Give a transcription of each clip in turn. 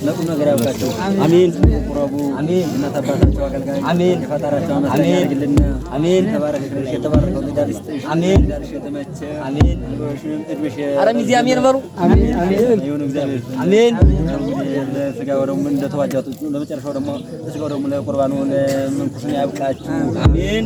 ለቁም ነገር ያብቃቸው። አሜን። ቁረቡ አሜን። እናት አባታቸው አገልጋይ አሜን። የፈጣራቸው አመስጋኝ ያድርግልን አሜን። ተባረክልሽ የተባረከው ልዳር ይስጥሽ አሜን። ዳርሽ የተመቸ አሜን። ወሽም እድብሽ ኧረ ሚዜ አሜን በሉ አሜን አሜን። ይሁን እግዚአብሔር አሜን። ለስጋው ደግሞ እንደተዋጃቱ ለመጨረሻው ደግሞ ለስጋው ደግሞ ለቁርባኑ ለምንኩስና ያብቃችሁ አሜን።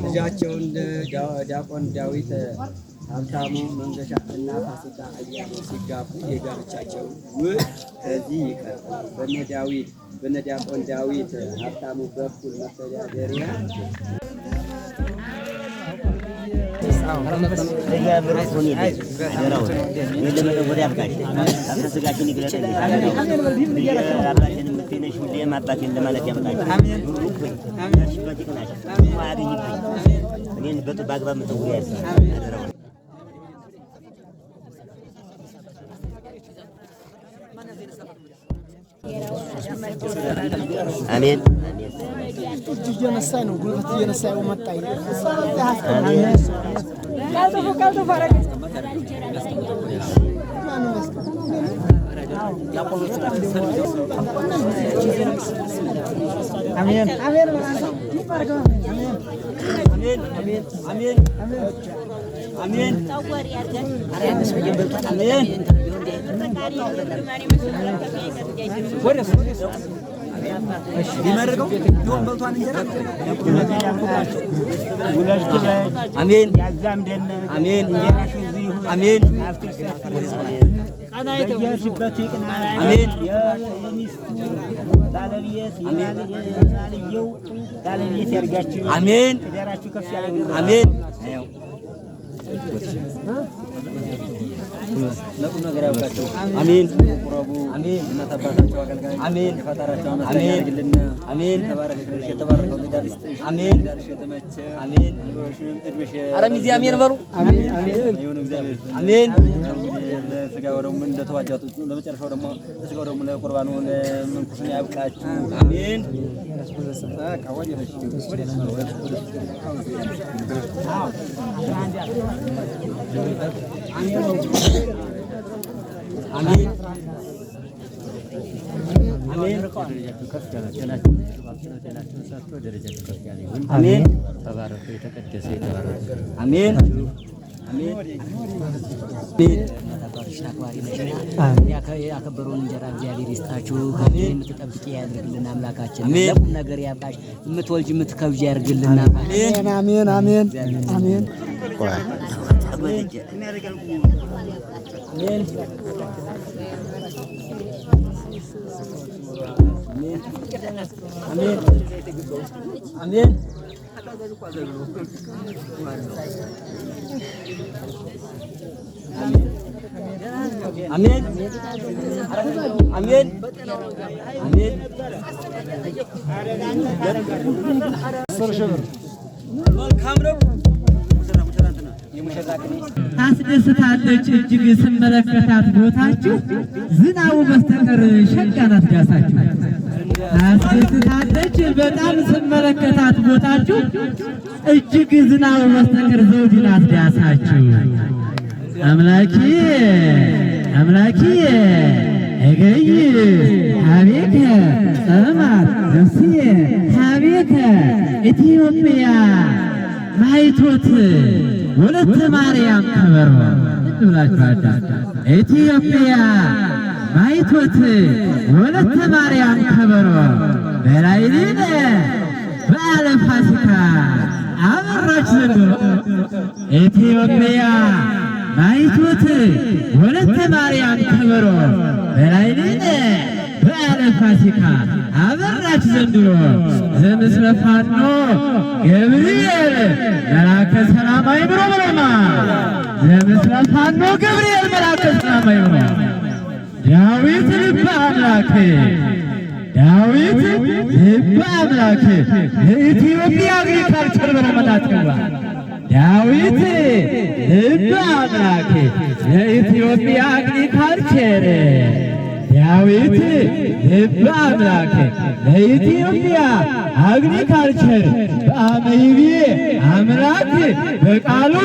ልጃቸውን ዲያቆን ዳዊት ሀብታሙ መንገሻ እና ፋሲካ አያሌ ሲጋቡ የጋብቻቸው ውል ከዚህ ይቀርባል። በነ ዲያቆን ዳዊት ሀብታሙ በኩል መተዳደሪያ አሜን። እጅ እየነሳ ነው፣ ጉልበት እየነሳ ነው። መጣይ አሜን አሜን አሜን አሜን አሜን ሊመርቀው ዶም በልቷን እንጀራ አሜን ያዛምደን አሜን እንጀራሽ እዚህ አሜን ቀና የተወሽበት ይቅና አሜን ባለቤት ያልየው ባለቤት ያርጋችሁ አሜን ትዳራችሁ ከፍ ያለ አሜን ለቁም ነገር ያብቃቸው አሜን። ቁረቡ አሜን። እናት አባታቸው አገልጋይ አሜን። የፈጣራቸው አመስጋኝ ያድርግልን አሜን። ተባረክልሽ የተባረከው ልዳር ይስጥሽ አሜን። ዳርሽ የተመቸ አሜን። ወሽም እድብሽ ኧረ ሚዜ አሜን በሉ አሜን አሜን። ይሁን እግዚአብሔር አሜን። ለስጋው ደግሞ እንደተዋጃቱ ለመጨረሻው ደግሞ ለስጋው ደግሞ ለቁርባኑ ለምንኩስና ያብቃችሁ አሜን። አሜን አሜን አሜን። ተባረኩ የተቀደሰ የተባረከ አሜን አሜን ያከበረውን እንጀራ እግዚአብሔር ይስጣችሁ። የምትጠብቂ ያድርግልን አምላካችን። ለቁም ነገር ያብቃሽ። የምትወልጅ የምትከብጂ ያድርግልን አሜን አሜን አሜን አሜን። አሜን አሜን አሜን አሜን። መልካም ነው። ታስደስታለች እጅግ ስመለከታት ቦታችሁ ዝናቡ በስተቀር ሸጋ ናት ዳሳችሁ። ታስደስታለች በጣም ስመለከታት ቦታችሁ እጅግ ዝናቡ በስተቀር ዘውድ ናት ዳሳችሁ። አምላኪ እገይ ሀቤከ ጸማት ነፍስየ ሀቤከ ኢትዮጵያ ማይቶት ወለተ ማርያም ከበሮ ብላችኋል። ኢትዮጵያ ማይቶት ወለተ ማርያም ከበሮ በላይነ በዓለ ፋሲካ አበራች ዘንድሮ። ኢትዮጵያ ማይቶት ወለተ ማርያም ከበሮ በላይነ በዓለ ፋሲካ አበራች ዘንድሮ። ዘምስለ ፋኖ ገብርኤል መልአከ ሰላም አይምሮ ብሎማ ዘምስለ ፋኖ ገብርኤል መልአከ ሰላም አይምሮ ዳዊት ልበ አምላክ ዳዊት ልበ አምላክ ለኢትዮጵያ አግሪካልቸር በረመናትዋ ዳዊት ልበ አምላክ ለኢትዮጵያ አግሪካልቸር ዳዊት ልበ አምላክ ለኢትዮጵያ አግሪካልቸር በአመይቤ አምላክ በቃሉ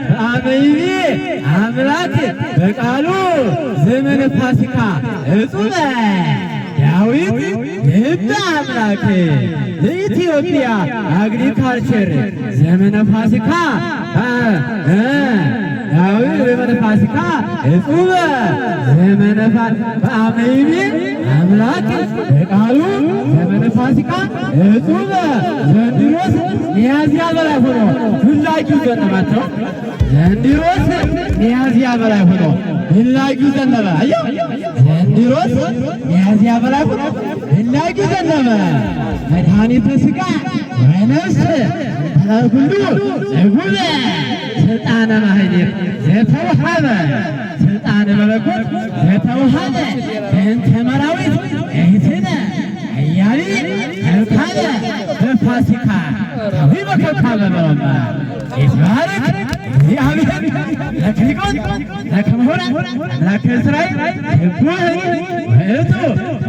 በአመይቤ አምላክ በቃሉ ዘመነ ፋሲካ እጹበ ዳዊት ልበ አምላክ ለኢትዮጵያ አግሪካልቸር ዘመነ ፋሲካ ዳዊት ዘመነ ፋሲካ እጹበ ዘመነ በአመይቤ አምላክ በቃሉ ዘመነ ፋሲካ እጹበ ዘንድሮስ ሚያዝያ በላይ ሆኖ ሁላችሁ ዘነበቸው ዘንድሮስ ሚያዝያ በላይ ሆኖ ሁላችሁ ዘነበ አየሁ ዘንድሮስ ሚያዝያ በላይ ሆኖ ሁላችሁ ዘነበ መድኃኒተ ሥጋ ወነፍስ ሁሉ ዘጉበ ስልጣነ ማህሌት ዘተውሃበ ስልጣነ መለኮት ዘተውሃበ በእንተ መራዊት እህትነ እያሊ ከብካበ በፋሲካ በከብካበ በረማ ይትባረክ እግዚአብሔር ለክሊቆን ለከመሆነ አምላከ እስራኤል ህጉህ ውእቱ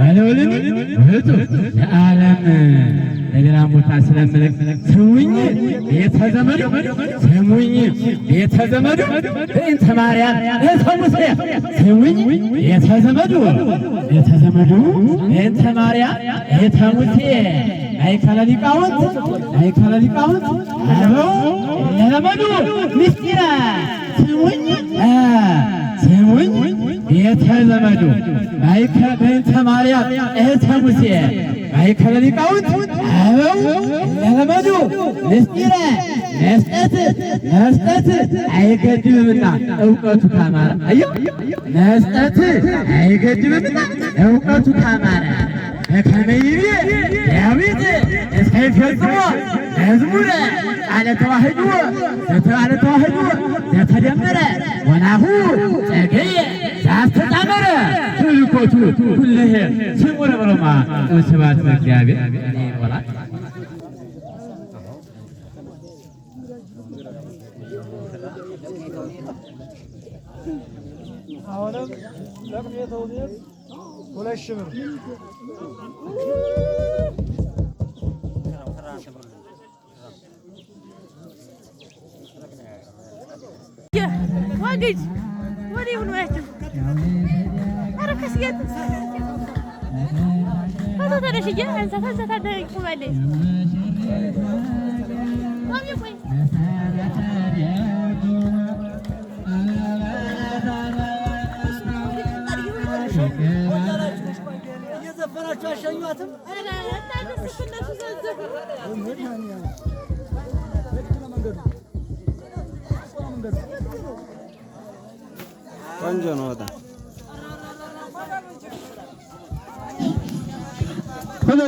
ወለውልኒ ውእቱ ለዓለም ለሌላ ቦታ ስለምልክ ስሙኝ ቤተ ዘመዱ ስሙኝ ቤተ ዘመዱ በእንተ ማርያም ለሰሙሴ ስሙኝ ቤተ ዘመዱ በእንተ ማርያም ለሰሙሴ ማእከለ ሊቃውንት አበው ለዘመዱ ምስጢረ ስሙኝ ቤተ ዘመዱ በእንተ ማርያም እህተ ሙሴ ማእከለ ሊቃውንት አበው ለዘመዱ ምስጢረ መስጠት አይገድብምና እውቀቱ ካማረ አየሁ መስጠት አይገድብምና እውቀቱ ካማረ በከመይቤ ዳዊት እስከይፈጽሞ መዝሙረ ቃለ ተዋህዶ ዘተደመረ ወናሁ ጸገየ ዘአስተጣመረ ትልኮቱ ኩልህ ስሙረ በሮማ ስብሐት ለእግዚአብሔር ይወላል። አሁንም ለቅሜተው ቤት 2,000 ብር واجد ولي من واحد أنا كسيت هذا ترى شيء أنت هذا يقوم عليه ما يبغى የዘፈናችሁ አሸኟትም أنا أنت سكنت زوجك ቆንጆ ነው በጣም أنا